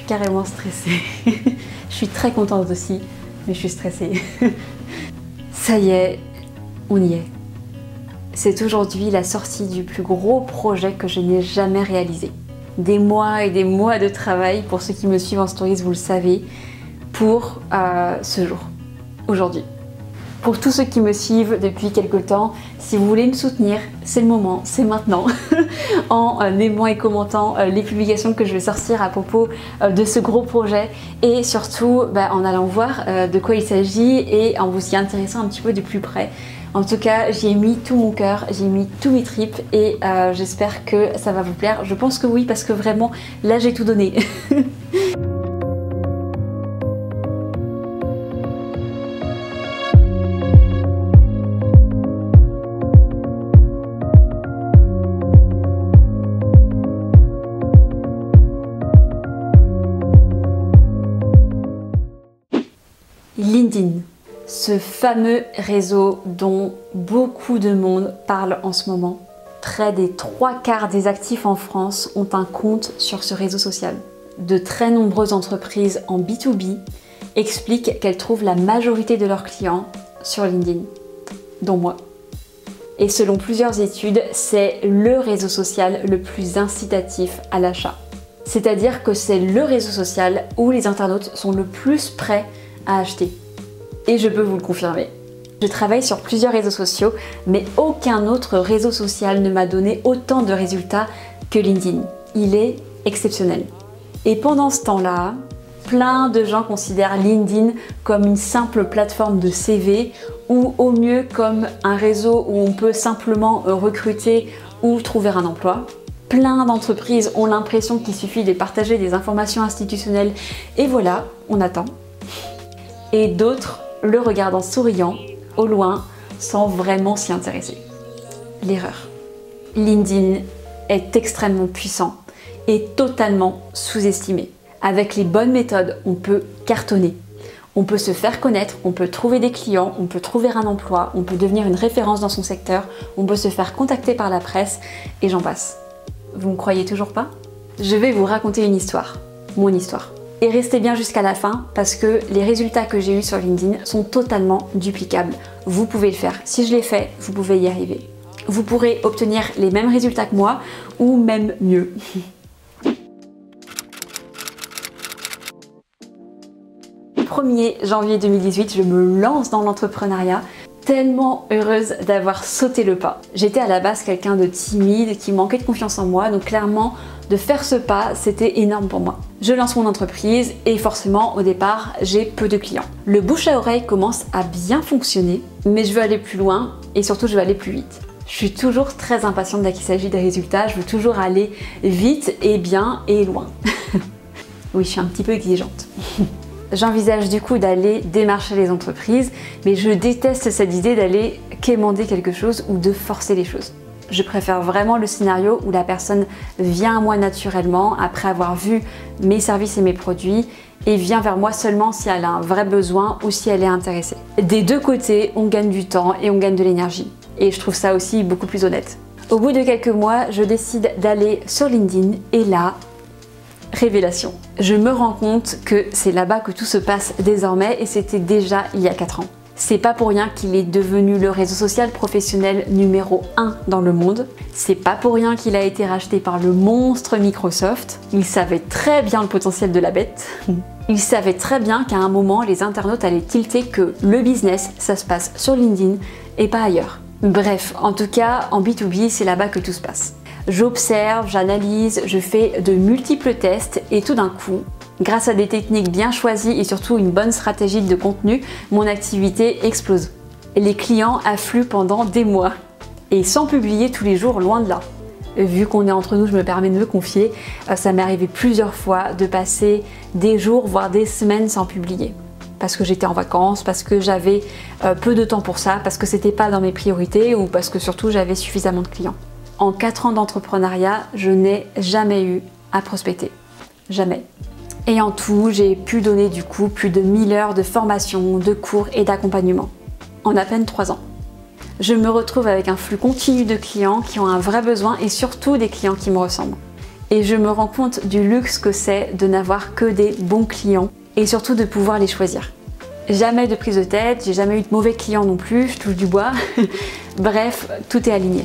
suis carrément stressée. Je suis très contente aussi, mais je suis stressée. Ça y est, on y est. C'est aujourd'hui la sortie du plus gros projet que je n'ai jamais réalisé. Des mois et des mois de travail, pour ceux qui me suivent en stories, vous le savez, pour ce jour, aujourd'hui. Pour tous ceux qui me suivent depuis quelques temps, si vous voulez me soutenir, c'est le moment, c'est maintenant, en aimant et commentant les publications que je vais sortir à propos de ce gros projet et surtout en allant voir de quoi il s'agit et en vous y intéressant un petit peu de plus près. En tout cas, j'y ai mis tout mon cœur, j'ai mis tous mes tripes et j'espère que ça va vous plaire. Je pense que oui, parce que vraiment, là j'ai tout donné. LinkedIn, ce fameux réseau dont beaucoup de monde parle en ce moment. Près des 3/4 des actifs en France ont un compte sur ce réseau social. De très nombreuses entreprises en B2B expliquent qu'elles trouvent la majorité de leurs clients sur LinkedIn, dont moi. Et selon plusieurs études, c'est le réseau social le plus incitatif à l'achat. C'est-à-dire que c'est le réseau social où les internautes sont le plus prêts à acheter. Et je peux vous le confirmer. Je travaille sur plusieurs réseaux sociaux, mais aucun autre réseau social ne m'a donné autant de résultats que LinkedIn. Il est exceptionnel. Et pendant ce temps-là, plein de gens considèrent LinkedIn comme une simple plateforme de CV ou au mieux comme un réseau où on peut simplement recruter ou trouver un emploi. Plein d'entreprises ont l'impression qu'il suffit de partager des informations institutionnelles et voilà, on attend. Et d'autres le regardent en souriant, au loin, sans vraiment s'y intéresser. L'erreur. LinkedIn est extrêmement puissant et totalement sous-estimé. Avec les bonnes méthodes, on peut cartonner. On peut se faire connaître, on peut trouver des clients, on peut trouver un emploi, on peut devenir une référence dans son secteur, on peut se faire contacter par la presse et j'en passe. Vous me croyez toujours pas? Je vais vous raconter une histoire, mon histoire. Et restez bien jusqu'à la fin parce que les résultats que j'ai eus sur LinkedIn sont totalement duplicables. Vous pouvez le faire. Si je l'ai fait, vous pouvez y arriver. Vous pourrez obtenir les mêmes résultats que moi ou même mieux. Le 1er janvier 2018, je me lance dans l'entrepreneuriat. Tellement heureuse d'avoir sauté le pas. J'étais à la base quelqu'un de timide, qui manquait de confiance en moi, donc clairement, de faire ce pas, c'était énorme pour moi. Je lance mon entreprise et forcément, au départ, j'ai peu de clients. Le bouche à oreille commence à bien fonctionner, mais je veux aller plus loin et surtout, je veux aller plus vite. Je suis toujours très impatiente dès qu'il s'agit des résultats, je veux toujours aller vite et bien et loin. Oui, je suis un petit peu exigeante. J'envisage du coup d'aller démarcher les entreprises, mais je déteste cette idée d'aller quémander quelque chose ou de forcer les choses. Je préfère vraiment le scénario où la personne vient à moi naturellement après avoir vu mes services et mes produits et vient vers moi seulement si elle a un vrai besoin ou si elle est intéressée. Des deux côtés, on gagne du temps et on gagne de l'énergie. Et je trouve ça aussi beaucoup plus honnête. Au bout de quelques mois, je décide d'aller sur LinkedIn et là, révélation. Je me rends compte que c'est là-bas que tout se passe désormais et c'était déjà il y a 4 ans. C'est pas pour rien qu'il est devenu le réseau social professionnel numéro 1 dans le monde. C'est pas pour rien qu'il a été racheté par le monstre Microsoft. Il savait très bien le potentiel de la bête. Il savait très bien qu'à un moment, les internautes allaient tilter que le business, ça se passe sur LinkedIn et pas ailleurs. Bref, en tout cas, en B2B, c'est là-bas que tout se passe. J'observe, j'analyse, je fais de multiples tests et tout d'un coup, grâce à des techniques bien choisies et surtout une bonne stratégie de contenu, mon activité explose. Les clients affluent pendant des mois et sans publier tous les jours, loin de là. Vu qu'on est entre nous, je me permets de me confier, ça m'est arrivé plusieurs fois de passer des jours, voire des semaines sans publier. Parce que j'étais en vacances, parce que j'avais peu de temps pour ça, parce que c'était pas dans mes priorités ou parce que surtout j'avais suffisamment de clients. En 4 ans d'entrepreneuriat, je n'ai jamais eu à prospecter. Jamais. Et en tout, j'ai pu donner du coup plus de 1000 heures de formation, de cours et d'accompagnement. En à peine 3 ans. Je me retrouve avec un flux continu de clients qui ont un vrai besoin et surtout des clients qui me ressemblent. Et je me rends compte du luxe que c'est de n'avoir que des bons clients et surtout de pouvoir les choisir. Jamais de prise de tête, j'ai jamais eu de mauvais clients non plus, je touche du bois. Bref, tout est aligné.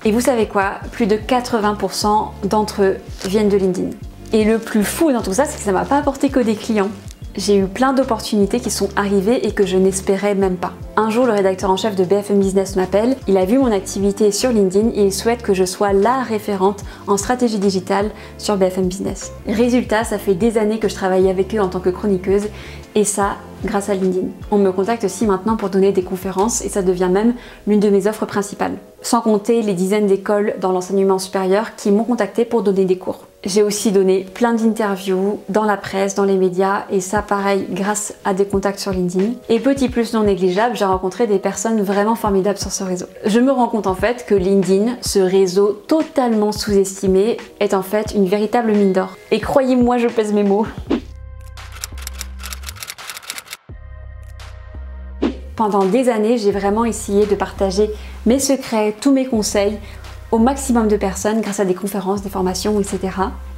Et vous savez quoi? Plus de 80% d'entre eux viennent de LinkedIn. Et le plus fou dans tout ça, c'est que ça m'a pas apporté que des clients. J'ai eu plein d'opportunités qui sont arrivées et que je n'espérais même pas. Un jour, le rédacteur en chef de BFM Business m'appelle, il a vu mon activité sur LinkedIn et il souhaite que je sois la référente en stratégie digitale sur BFM Business. Résultat, ça fait des années que je travaille avec eux en tant que chroniqueuse et ça, grâce à LinkedIn. On me contacte aussi maintenant pour donner des conférences et ça devient même l'une de mes offres principales. Sans compter les dizaines d'écoles dans l'enseignement supérieur qui m'ont contacté pour donner des cours. J'ai aussi donné plein d'interviews dans la presse, dans les médias et ça pareil grâce à des contacts sur LinkedIn. Et petit plus non négligeable, j'ai rencontré des personnes vraiment formidables sur ce réseau. Je me rends compte en fait que LinkedIn, ce réseau totalement sous-estimé, est en fait une véritable mine d'or. Et croyez-moi, je pèse mes mots. Pendant des années, j'ai vraiment essayé de partager mes secrets, tous mes conseils au maximum de personnes grâce à des conférences, des formations, etc.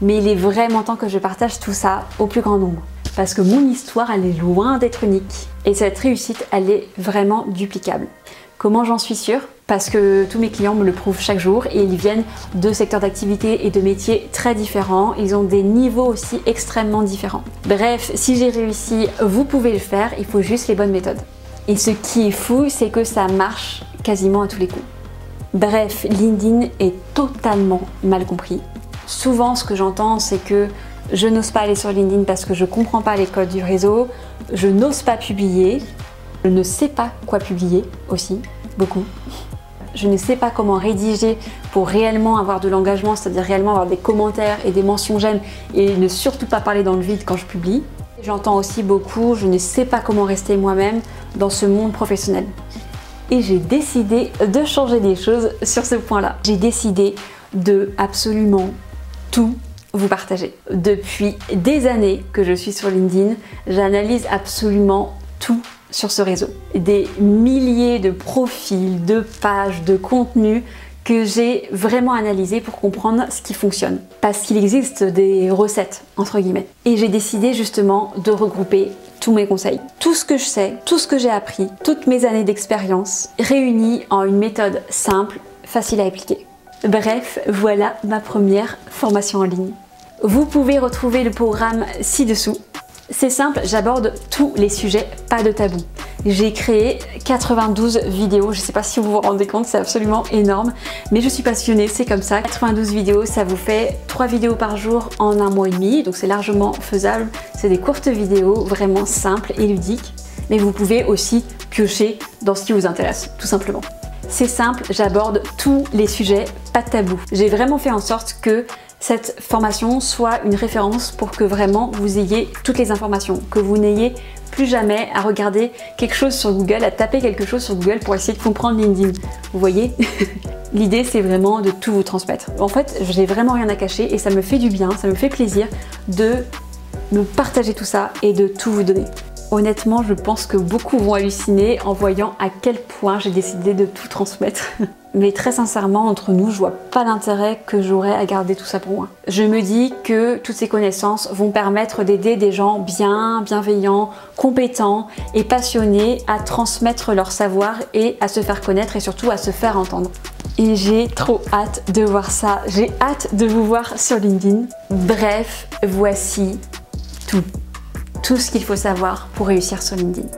Mais il est vraiment temps que je partage tout ça au plus grand nombre. Parce que mon histoire, elle est loin d'être unique. Et cette réussite, elle est vraiment duplicable. Comment j'en suis sûre? Parce que tous mes clients me le prouvent chaque jour et ils viennent de secteurs d'activité et de métiers très différents. Ils ont des niveaux aussi extrêmement différents. Bref, si j'ai réussi, vous pouvez le faire, il faut juste les bonnes méthodes. Et ce qui est fou, c'est que ça marche quasiment à tous les coups. Bref, LinkedIn est totalement mal compris. Souvent, ce que j'entends, c'est que je n'ose pas aller sur LinkedIn parce que je ne comprends pas les codes du réseau, je n'ose pas publier, je ne sais pas quoi publier aussi, beaucoup. Je ne sais pas comment rédiger pour réellement avoir de l'engagement, c'est-à-dire réellement avoir des commentaires et des mentions j'aime et ne surtout pas parler dans le vide quand je publie. J'entends aussi beaucoup, je ne sais pas comment rester moi-même dans ce monde professionnel. Et j'ai décidé de changer des choses sur ce point-là. J'ai décidé de absolument tout vous partager. Depuis des années que je suis sur LinkedIn, j'analyse absolument tout sur ce réseau. Des milliers de profils, de pages, de contenus que j'ai vraiment analysé pour comprendre ce qui fonctionne. Parce qu'il existe des recettes, entre guillemets. Et j'ai décidé justement de regrouper tous mes conseils. Tout ce que je sais, tout ce que j'ai appris, toutes mes années d'expérience, réunies en une méthode simple, facile à appliquer. Bref, voilà ma première formation en ligne. Vous pouvez retrouver le programme ci-dessous. C'est simple, j'aborde tous les sujets, pas de tabou. J'ai créé 92 vidéos, je ne sais pas si vous vous rendez compte, c'est absolument énorme, mais je suis passionnée, c'est comme ça. 92 vidéos, ça vous fait 3 vidéos par jour en un mois et demi, donc c'est largement faisable. C'est des courtes vidéos, vraiment simples et ludiques, mais vous pouvez aussi piocher dans ce qui vous intéresse, tout simplement. C'est simple, j'aborde tous les sujets, pas de tabou. J'ai vraiment fait en sorte que cette formation soit une référence pour que vraiment vous ayez toutes les informations, que vous n'ayez plus jamais à regarder quelque chose sur Google, à taper quelque chose sur Google pour essayer de comprendre LinkedIn. Vous voyez? L'idée, c'est vraiment de tout vous transmettre. En fait, j'ai vraiment rien à cacher et ça me fait du bien, ça me fait plaisir de me partager tout ça et de tout vous donner. Honnêtement, je pense que beaucoup vont halluciner en voyant à quel point j'ai décidé de tout transmettre. Mais très sincèrement, entre nous, je vois pas l'intérêt que j'aurais à garder tout ça pour moi. Je me dis que toutes ces connaissances vont permettre d'aider des gens bien, bienveillants, compétents et passionnés à transmettre leur savoir et à se faire connaître et surtout à se faire entendre. Et j'ai trop hâte de voir ça. J'ai hâte de vous voir sur LinkedIn. Bref, voici tout ce qu'il faut savoir pour réussir sur LinkedIn.